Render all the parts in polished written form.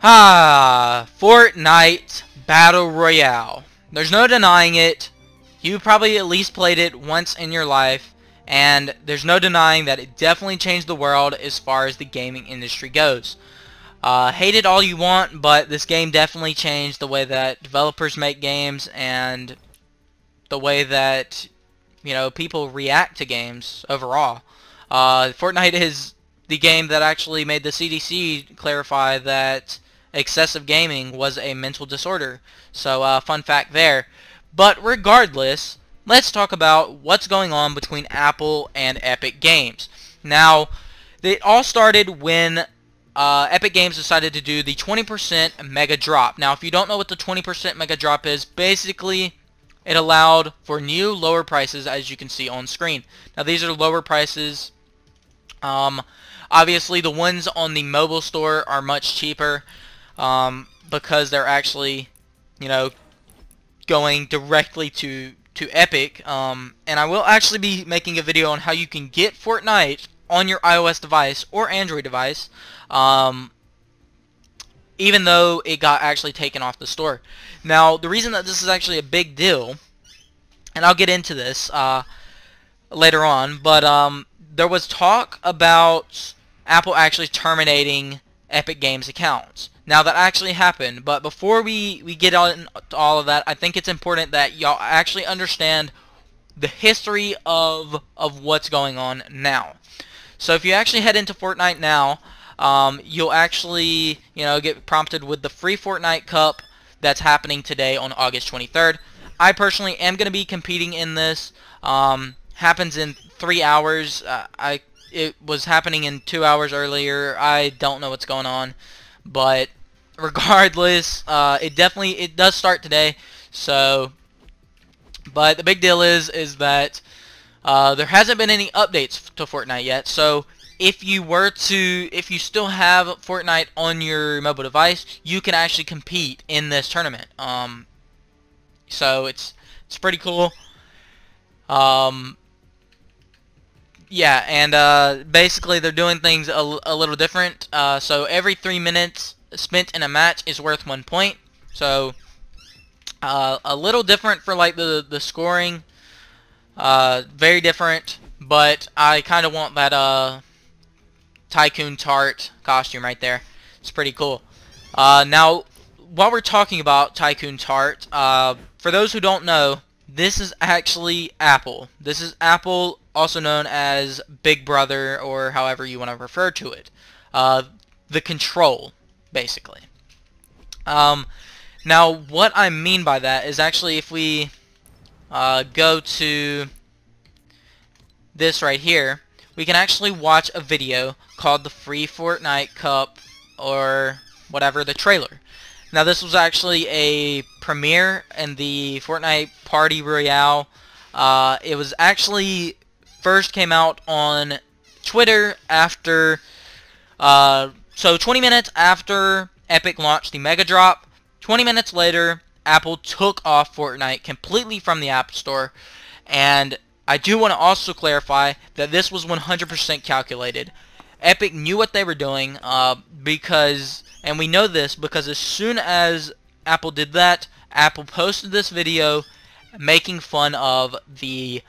Fortnite Battle Royale. There's no denying it. You probably at least played it once in your life, and there's no denying that it definitely changed the world as far as the gaming industry goes. Hate it all you want, but this game definitely changed the way that developers make games and the way that, you know, people react to games overall. Fortnite is the game that actually made the CDC clarify that excessive gaming was a mental disorder. So, fun fact there. But regardless, let's talk about what's going on between Apple and Epic Games. Now, it all started when Epic Games decided to do the 20% Mega Drop. Now, if you don't know what the 20% Mega Drop is, basically it allowed for new lower prices, as you can see on screen. Now, these are lower prices. Obviously, the ones on the mobile store are much cheaper because they're actually, you know, going directly to Epic. And I will actually be making a video on how you can get Fortnite on your iOS device or Android device, even though it got actually taken off the store. Now, the reason that this is actually a big deal, and I'll get into this later on, but there was talk about Apple actually terminating Epic Games accounts. Now, that actually happened, but before we get on to all of that, I think it's important that y'all actually understand the history of what's going on now. So if you actually head into Fortnite now, you'll actually, you know, get prompted with the free Fortnite Cup that's happening today on August 23rd. I personally am going to be competing in this. Happens in 3 hours. It was happening in 2 hours earlier. I don't know what's going on, but regardless, it does start today. So, but the big deal is that there hasn't been any updates to Fortnite yet. So if you still have Fortnite on your mobile device, you can actually compete in this tournament. So it's pretty cool. Yeah, and basically they're doing things a little different. So every 3 minutes spent in a match is worth 1 point. So a little different for like the scoring. Very different, but I kind of want that Tycoon Tart costume right there. It's pretty cool. Now, while we're talking about Tycoon Tart, for those who don't know, this is actually Apple. This is Apple, also known as Big Brother, or however you want to refer to it. The control, basically. Now, what I mean by that is actually if we go to this right here, we can actually watch a video called the Free Fortnite Cup, or whatever, the trailer. Now, this was actually a premiere in the Fortnite Party Royale. It was actually first came out on Twitter after, so 20 minutes after Epic launched the Mega Drop. 20 minutes later, Apple took off Fortnite completely from the App Store. And I do want to also clarify that this was 100% calculated. Epic knew what they were doing because, and we know this because as soon as Apple did that, Apple posted this video making fun of the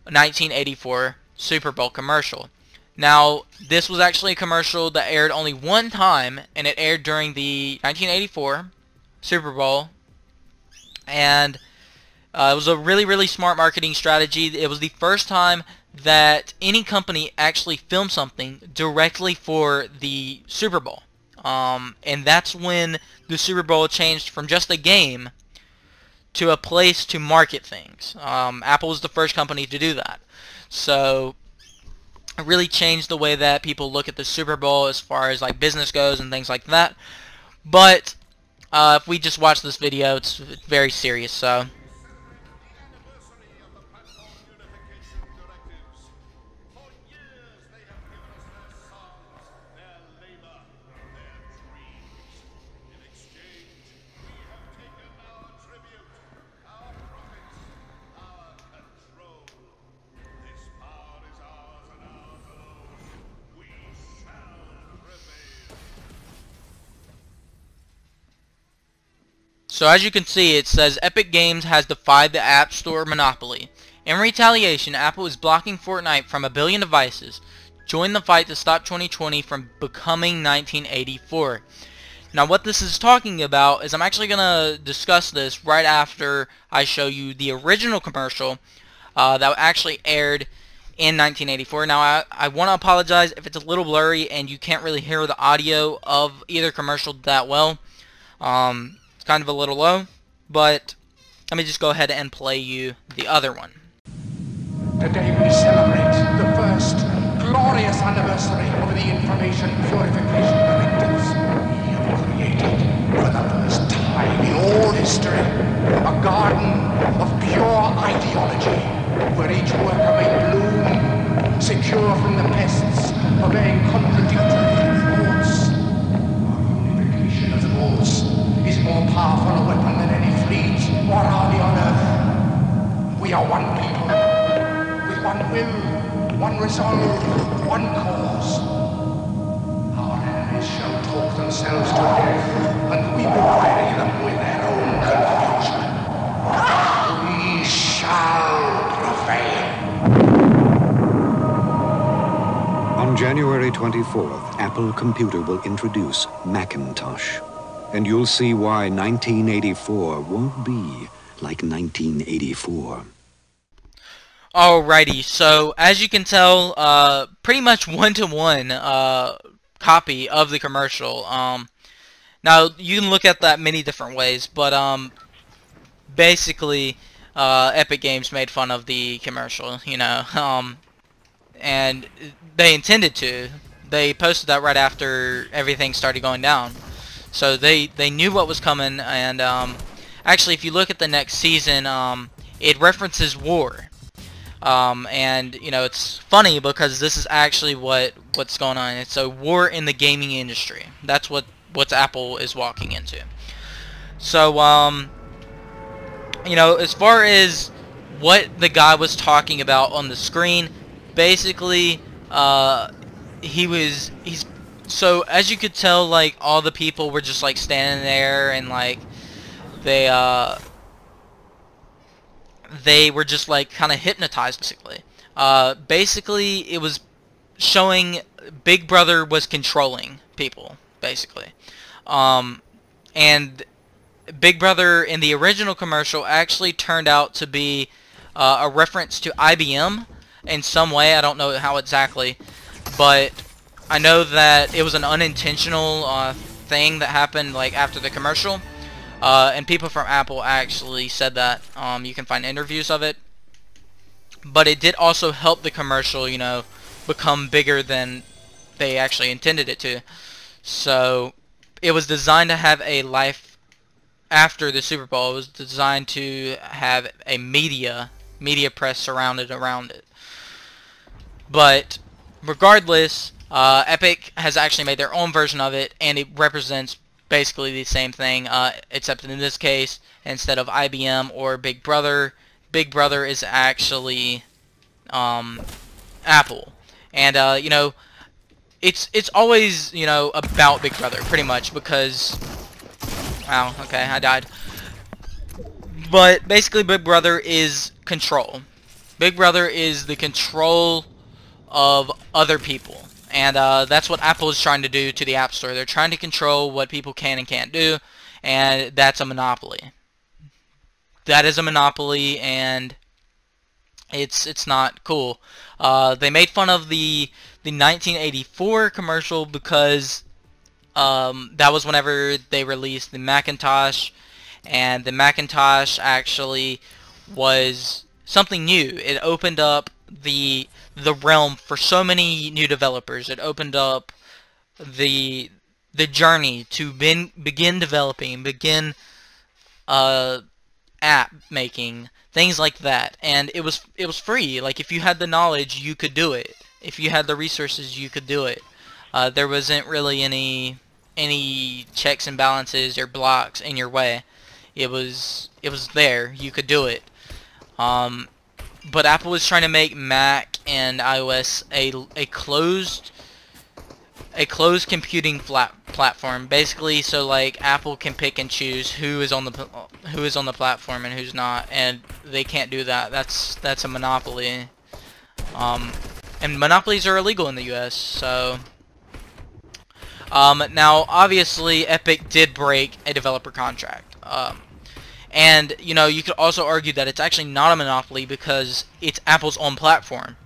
1984 Super Bowl commercial. Now, this was actually a commercial that aired only one time, and it aired during the 1984 Super Bowl. And it was a really smart marketing strategy. It was the first time that any company actually filmed something directly for the Super Bowl. And that's when the Super Bowl changed from just a game to a place to market things. Apple was the first company to do that. So it really changed the way that people look at the Super Bowl as far as like business goes and things like that. But if we just watch this video, it's very serious. So So as you can see, it says Epic Games has defied the App Store monopoly. In retaliation, Apple is blocking Fortnite from a billion devices. Join the fight to stop 2020 from becoming 1984. Now what this is talking about is I'm actually going to discuss this right after I show you the original commercial that actually aired in 1984. Now I want to apologize if it's a little blurry and you can't really hear the audio of either commercial that well. It's kind of a little low, but let me just go ahead and play you the other one. Today we celebrate the first glorious anniversary of the Information Purification Directives. We have created, for the first time in all history, a garden of pure ideology, where each worker may bloom, secure from the pests, obeying contradictory thoughts. Our unification of the rules is more powerful a weapon than any fleet or army on Earth. We are one people, with one will, one resolve, one cause. Our enemies shall talk themselves to death, and we will bury them with their own confusion. We shall prevail. On January 24th, Apple Computer will introduce Macintosh. And you'll see why 1984 won't be like 1984. Alrighty, so as you can tell, pretty much one-to-one copy of the commercial. Now you can look at that many different ways, but basically, Epic Games made fun of the commercial, you know, and they intended to. They posted that right after everything started going down, so they knew what was coming. And actually, if you look at the next season, it references war. And you know, it's funny because this is actually what's going on. It's a war in the gaming industry. That's what Apple is walking into. So you know, as far as what the guy was talking about on the screen, basically he's so as you could tell, like, all the people were just like standing there, and like they were just like kind of hypnotized, basically. Basically it was showing Big Brother was controlling people, basically. And Big Brother in the original commercial actually turned out to be a reference to IBM in some way. I don't know how exactly, but I know that it was an unintentional thing that happened like after the commercial. And people from Apple actually said that. You can find interviews of it. But it did also help the commercial, you know, become bigger than they actually intended it to. So it was designed to have a life after the Super Bowl. It was designed to have a media press surrounded around it. But regardless, Epic has actually made their own version of it, and it represents basically the same thing, except in this case, instead of IBM or Big Brother is actually Apple. And you know, it's always, you know, about Big Brother pretty much, because wow, okay, I died. But basically Big Brother is control. Big Brother is the control of other people. And that's what Apple is trying to do to the App Store. They're trying to control what people can and can't do, and that's a monopoly. That is a monopoly, and it's not cool. They made fun of the 1984 commercial because that was whenever they released the Macintosh, and the Macintosh actually was something new. It opened up the realm for so many new developers. It opened up the journey to begin developing, begin app making, things like that. And it was free. Like, if you had the knowledge, you could do it. If you had the resources, you could do it. There wasn't really any checks and balances or blocks in your way. It was there. You could do it. But Apple was trying to make Mac and iOS a closed a closed computing platform, basically, so like Apple can pick and choose who is on the platform and who's not, and they can't do that. That's a monopoly. And monopolies are illegal in the US. So now obviously Epic did break a developer contract. And you know, you could also argue that it's actually not a monopoly because it's Apple's own platform.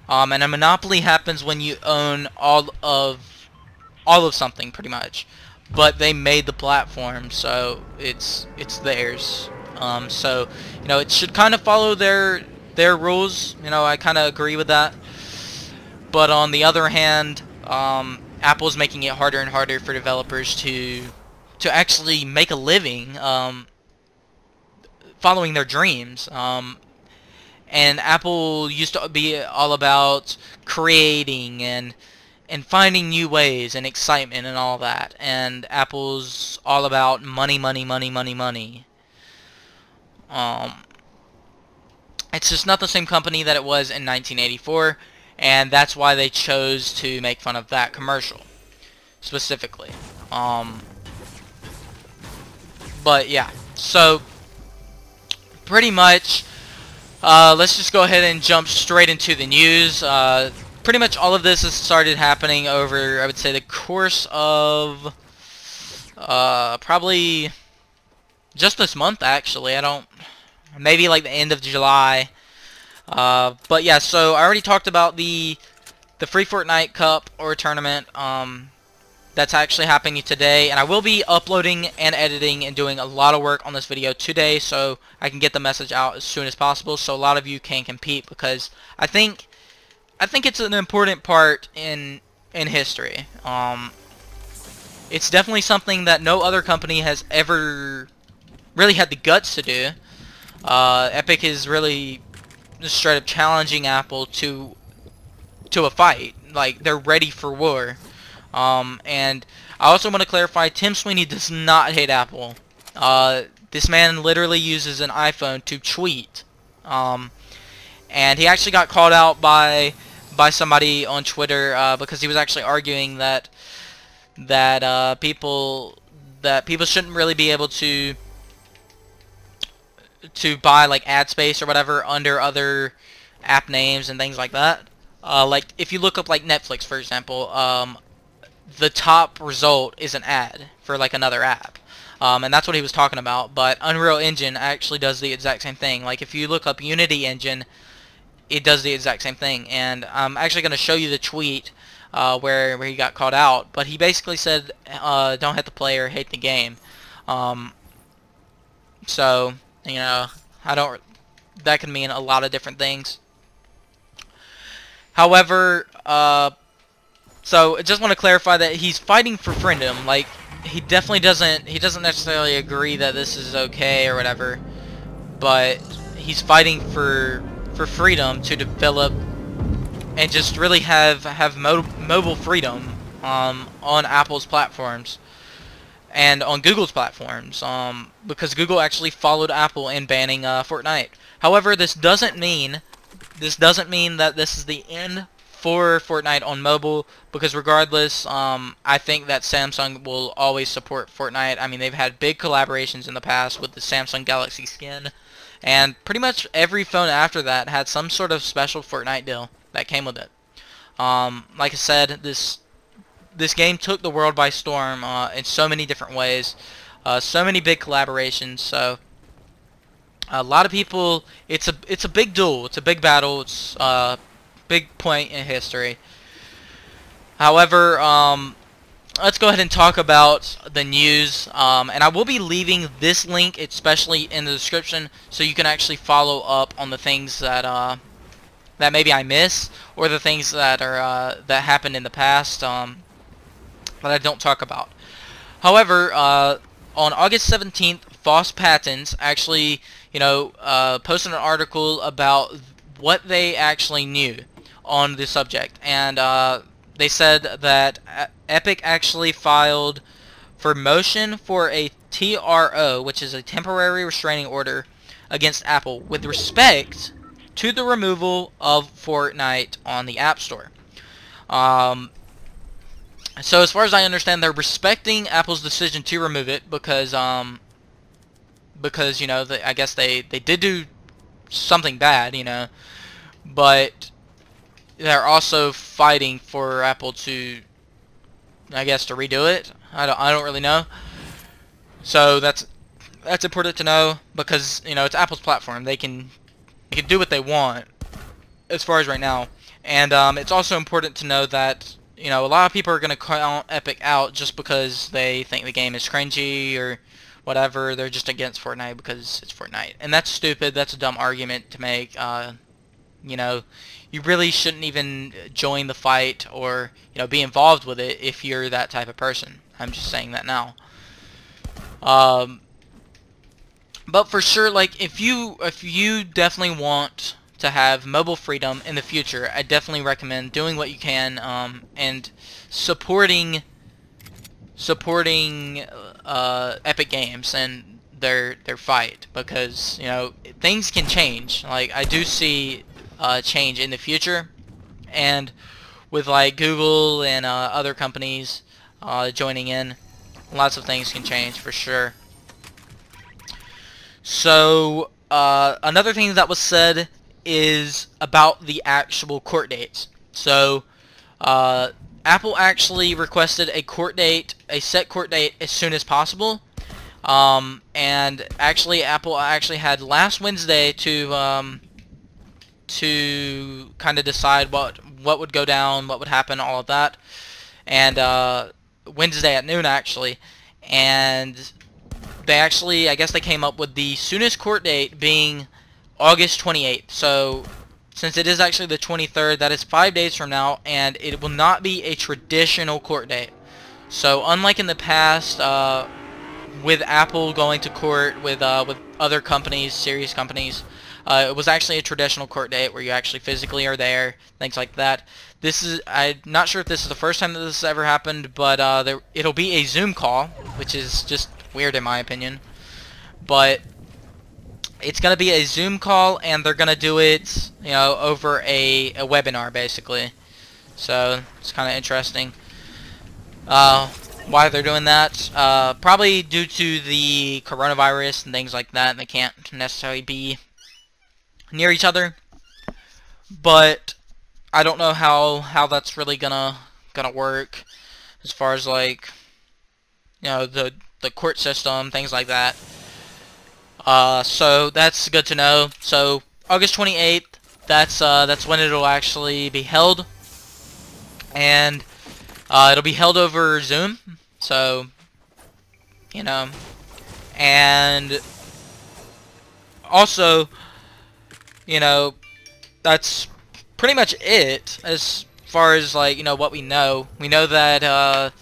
And a monopoly happens when you own all of something, pretty much. But they made the platform, so it's theirs. So you know, it should kind of follow their rules. You know, I kind of agree with that. But on the other hand, Apple's making it harder and harder for developers to actually make a living following their dreams. And Apple used to be all about creating and finding new ways and excitement and all that. And Apple's all about money, money, money, money, money. It's just not the same company that it was in 1984, and that's why they chose to make fun of that commercial specifically. But yeah, so pretty much let's just go ahead and jump straight into the news. Pretty much all of this has started happening over, I would say, the course of probably just this month, actually. Maybe like the end of July. But yeah, so I already talked about the free Fortnite Cup or tournament. That's actually happening today, and I will be uploading and editing and doing a lot of work on this video today, so I can get the message out as soon as possible, so a lot of you can compete, because I think it's an important part in history. It's definitely something that no other company has ever really had the guts to do. Epic is really just straight up challenging Apple to a fight. Like, they're ready for war. And I also want to clarify, Tim Sweeney does not hate Apple. This man literally uses an iPhone to tweet. And he actually got called out by somebody on Twitter because he was actually arguing that people shouldn't really be able to buy like ad space or whatever under other app names and things like that. Like if you look up like Netflix, for example, the top result is an ad for like another app. And that's what he was talking about. But Unreal Engine actually does the exact same thing. Like if you look up Unity Engine, it does the exact same thing. And I'm actually going to show you the tweet where he got called out. But he basically said, don't hate the player, hate the game. So, you know, that can mean a lot of different things. However, so I just want to clarify that he's fighting for freedom. Like, he definitely doesn't necessarily agree that this is okay or whatever, but he's fighting for freedom to develop and just really have mobile freedom on Apple's platforms and on Google's platforms, because Google actually followed Apple in banning Fortnite. However, this doesn't mean that this is the end for Fortnite on mobile, because regardless, I think that Samsung will always support Fortnite. I mean, they've had big collaborations in the past with the Samsung Galaxy skin, and pretty much every phone after that had some sort of special Fortnite deal that came with it. Like I said, this game took the world by storm in so many different ways, so many big collaborations. So a lot of people, it's a big duel, it's a big battle, it's a big point in history. However, let's go ahead and talk about the news, and I will be leaving this link especially in the description so you can actually follow up on the things that maybe I miss, or the things that are that happened in the past that I don't talk about. However, on August 17th, Foss Patents actually, posted an article about what they actually knew on the subject, and they said that Epic actually filed for motion for a TRO, which is a temporary restraining order, against Apple with respect to the removal of Fortnite on the App Store. So as far as I understand, they're respecting Apple's decision to remove it because you know, I guess they did do something bad, you know, but they're also fighting for Apple to, I guess, to redo it. I don't really know. So that's important to know because, you know, it's Apple's platform. They can do what they want as far as right now. And it's also important to know that, you know, a lot of people are going to count Epic out just because they think the game is cringy or whatever. They're just against Fortnite because it's Fortnite. And that's stupid. That's a dumb argument to make. You know, you really shouldn't even join the fight or, you know, be involved with it if you're that type of person. I'm just saying that now. But for sure, like, if you definitely want to have mobile freedom in the future, I definitely recommend doing what you can and supporting Epic Games and their fight, because, you know, things can change. Like, I do see change in the future, and with like Google and other companies joining in, lots of things can change for sure. So another thing that was said is about the actual court dates. So Apple actually requested a set court date as soon as possible, and actually Apple had last Wednesday to kind of decide what would go down, what would happen, all of that, and Wednesday at noon actually, and they actually, I guess they came up with the soonest court date being August 28th. So since it is actually the 23rd, that is 5 days from now, and it will not be a traditional court date. So unlike in the past, with Apple going to court with other companies, serious companies, it was actually a traditional court date where you actually physically are there, things like that. I'm not sure if this is the first time that this has ever happened, but it'll be a Zoom call, which is just weird in my opinion. But it's going to be a Zoom call, and they're going to do it, you know, over a webinar, basically. So it's kind of interesting why they're doing that. Probably due to the coronavirus and things like that, and they can't necessarily be near each other. But I don't know how that's really gonna work as far as, like, you know, the court system, things like that. So that's good to know. So August 28th, that's when it'll actually be held, and it'll be held over Zoom. So, you know, and also, you know, that's pretty much it as far as, like, you know, what we know. We know that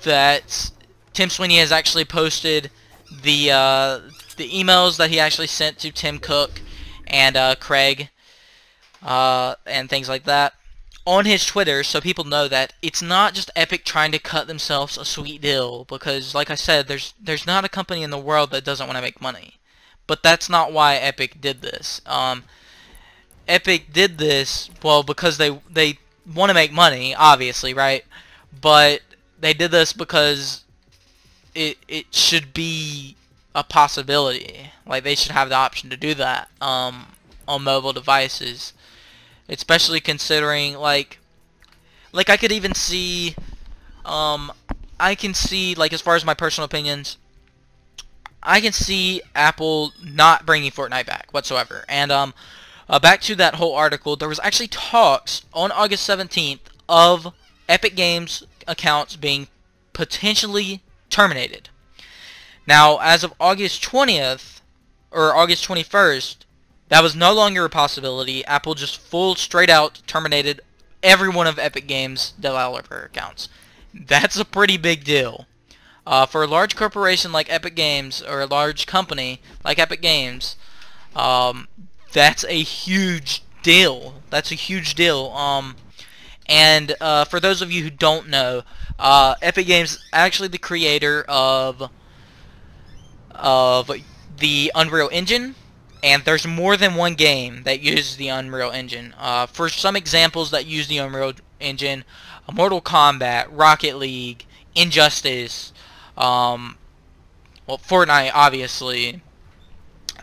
that Tim Sweeney has actually posted the emails that he actually sent to Tim Cook and Craig and things like that on his Twitter, so people know that it's not just Epic trying to cut themselves a sweet deal, because, like I said, there's not a company in the world that doesn't want to make money. But that's not why Epic did this. Epic did this, well, because they want to make money, obviously, right? But they did this because it should be a possibility. Like, they should have the option to do that on mobile devices, especially considering, like I could even see, I can see, like, as far as my personal opinions, I can see Apple not bringing Fortnite back whatsoever. And back to that whole article, there was actually talks on August 17th of Epic Games accounts being potentially terminated. Now, as of August 20th, or August 21st, that was no longer a possibility. Apple just straight out terminated every one of Epic Games' developer accounts. That's a pretty big deal. For a large corporation like Epic Games, or a large company like Epic Games, that's a huge deal. That's a huge deal. And for those of you who don't know, Epic Games is actually the creator of the Unreal Engine, and there's more than one game that uses the Unreal Engine. For some examples that use the Unreal Engine, Mortal Kombat, Rocket League, Injustice, well, Fortnite, obviously,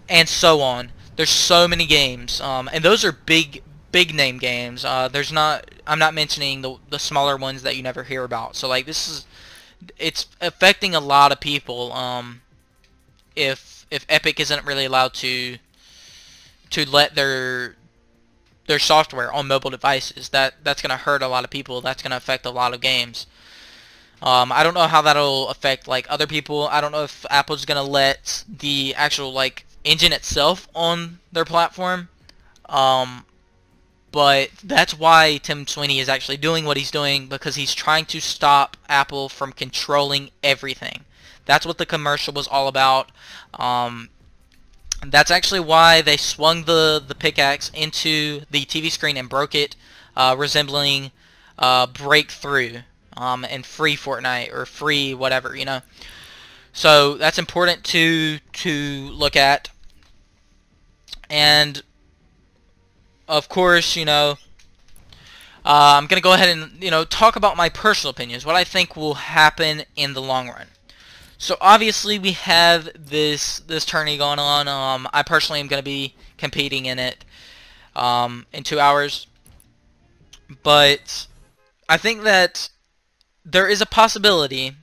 and so on. There's so many games, and those are big name games. I'm not mentioning the smaller ones that you never hear about. So like it's affecting a lot of people. If Epic isn't really allowed to let their software on mobile devices, that's gonna hurt a lot of people. That's gonna affect a lot of games. I don't know how that'll affect like other people. I don't know if Apple's gonna let the actual like engine itself on their platform. But that's why Tim Sweeney is actually doing what he's doing, because he's trying to stop Apple from controlling everything. That's what the commercial was all about. That's actually why they swung the pickaxe into the TV screen and broke it, resembling Breakthrough and Free Fortnite or Free whatever, you know. So that's important to look at. And of course, you know, I'm gonna go ahead and talk about my personal opinions, what I think will happen in the long run. So obviously we have this tourney going on. I personally am gonna be competing in it in 2 hours, but I think that there is a possibility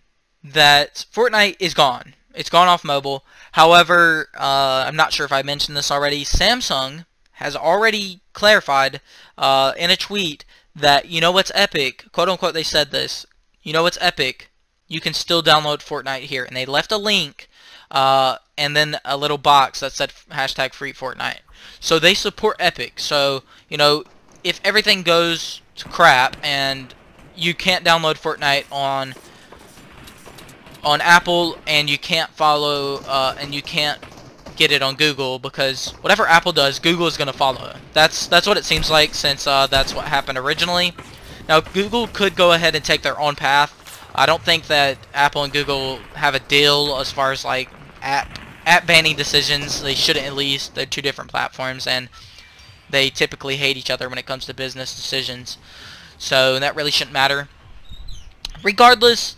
that Fortnite is gone. It's gone off mobile. However, I'm not sure if I mentioned this already. Samsung has already clarified in a tweet that, you know what's epic, quote unquote, they said this, you know what's epic, you can still download Fortnite here. And they left a link and then a little box that said hashtag free Fortnite. So they support Epic. So, you know, if everything goes to crap and you can't download Fortnite on Apple, and you can't follow and you can't get it on Google, because whatever Apple does, Google is going to follow. That's what it seems like, since that's what happened originally. Now Google could go ahead and take their own path. I don't think that Apple and Google have a deal as far as like app banning decisions. They shouldn't, at least. They're two different platforms, and they typically hate each other when it comes to business decisions. So that really shouldn't matter. Regardless,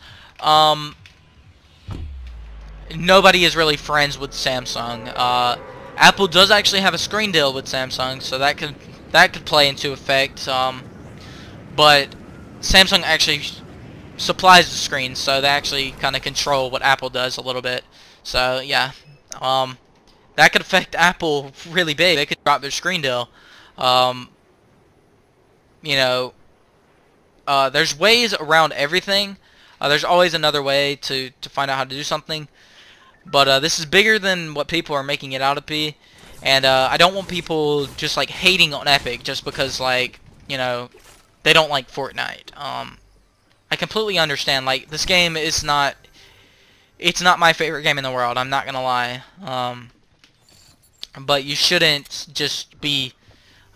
nobody is really friends with Samsung. Apple does actually have a screen deal with Samsung, so that could play into effect. But Samsung actually supplies the screens, so they actually kind of control what Apple does a little bit. So yeah, that could affect Apple really big. They could drop their screen deal. You know, there's ways around everything. There's always another way to find out how to do something. But this is bigger than what people are making it out to be. And I don't want people just like hating on Epic just because, like, you know, they don't like Fortnite. I completely understand. Like, this game is not, it's not my favorite game in the world, I'm not gonna lie. But you shouldn't just be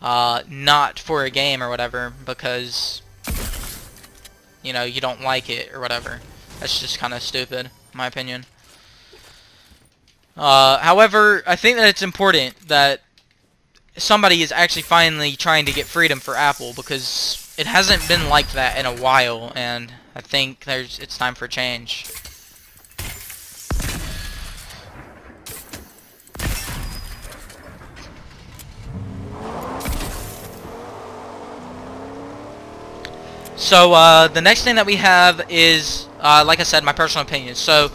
not for a game or whatever because, you know, you don't like it or whatever. That's just kind of stupid, in my opinion. However, I think that it's important that somebody is actually finally trying to get freedom for Apple, because it hasn't been like that in a while, and I think it's time for change. So the next thing that we have is, like I said, my personal opinion. So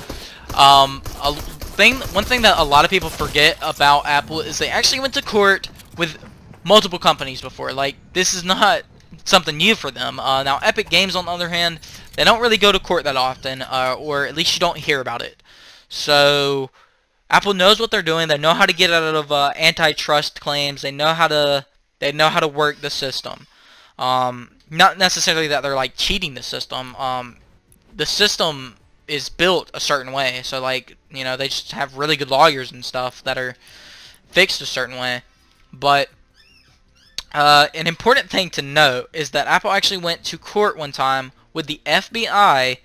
one thing that a lot of people forget about Apple is they actually went to court with multiple companies before. Like, this is not something new for them. Now, Epic Games, on the other hand, they don't really go to court that often, or at least you don't hear about it. So Apple knows what they're doing. They know how to get out of antitrust claims. They know how to work the system. Not necessarily that they're like cheating the system. The system is built a certain way, so like, you know, they just have really good lawyers and stuff that are fixed a certain way. But an important thing to note is that Apple actually went to court one time with the FBI,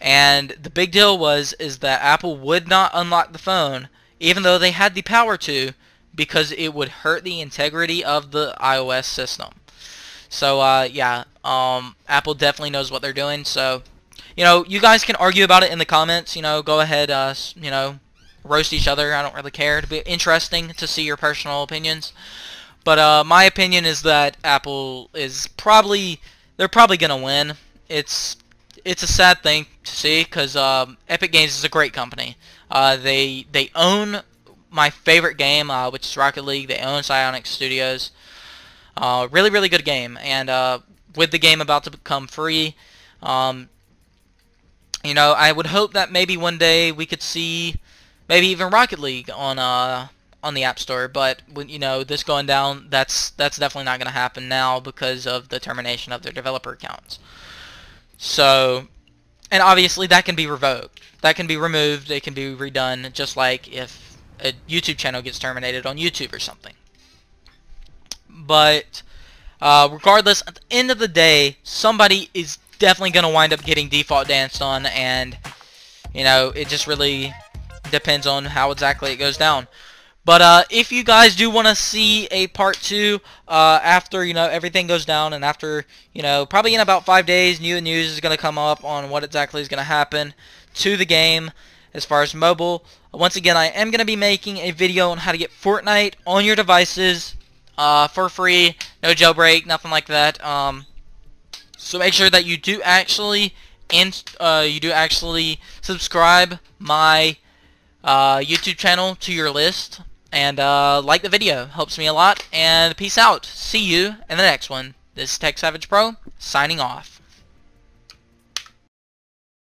and the big deal is that Apple would not unlock the phone even though they had the power to, because it would hurt the integrity of the iOS system. So yeah, Apple definitely knows what they're doing. So, you know, you guys can argue about it in the comments. You know, go ahead, you know, roast each other. I don't really care. It'd be interesting to see your personal opinions. But my opinion is that Apple is they're probably gonna win. It's a sad thing to see because Epic Games is a great company. They own my favorite game, which is Rocket League. They own Psyonix Studios. Really, really good game. And with the game about to become free, you know, I would hope that maybe one day we could see maybe even Rocket League on the App Store. But you know, this going down, that's definitely not going to happen now because of the termination of their developer accounts. So, and obviously that can be revoked. That can be removed. It can be redone, just like if a YouTube channel gets terminated on YouTube or something. But regardless, at the end of the day, somebody is definitely going to wind up getting default danced on, and you know, it just really depends on how exactly it goes down. But if you guys do want to see a part 2 after, you know, everything goes down, and after, you know, probably in about 5 days, new news is going to come up on what exactly is going to happen to the game as far as mobile. Once again, I am going to be making a video on how to get Fortnite on your devices for free, no jailbreak, nothing like that. So make sure that you do actually subscribe my YouTube channel to your list, and like the video. Helps me a lot. And peace out. See you in the next one. This is Tech Savage Pro signing off.